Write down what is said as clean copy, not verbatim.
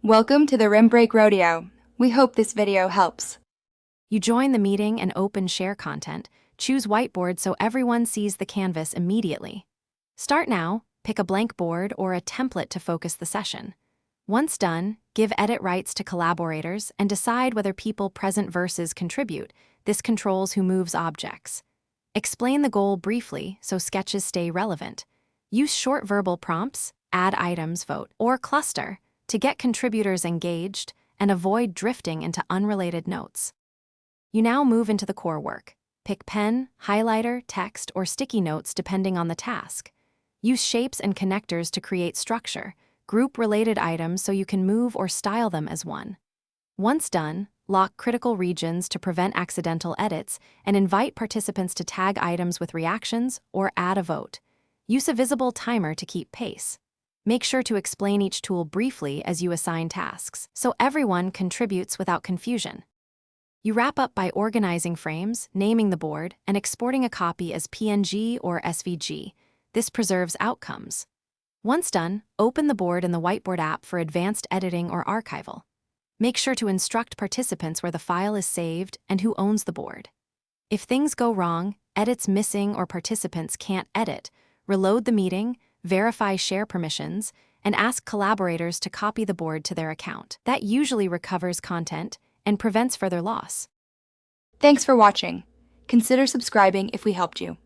Welcome to the Rim Break Rodeo. We hope this video helps. You join the meeting and open Share Content. Choose Whiteboard so everyone sees the canvas immediately. Start now, pick a blank board or a template to focus the session. Once done, give edit rights to collaborators and decide whether people present versus contribute. This controls who moves objects. Explain the goal briefly so sketches stay relevant. Use short verbal prompts, add items, vote, or cluster to get contributors engaged and avoid drifting into unrelated notes. You now move into the core work. Pick pen, highlighter, text, or sticky notes depending on the task. Use shapes and connectors to create structure. Group related items so you can move or style them as one. Once done, lock critical regions to prevent accidental edits and invite participants to tag items with reactions or add a vote. Use a visible timer to keep pace. Make sure to explain each tool briefly as you assign tasks, so everyone contributes without confusion. You wrap up by organizing frames, naming the board, and exporting a copy as PNG or SVG. This preserves outcomes. Once done, open the board in the Whiteboard app for advanced editing or archival. Make sure to instruct participants where the file is saved and who owns the board. If things go wrong, edits missing, or participants can't edit, reload the meeting, verify share permissions, and ask collaborators to copy the board to their account. That usually recovers content and prevents further loss. Thanks for watching. Consider subscribing if we helped you.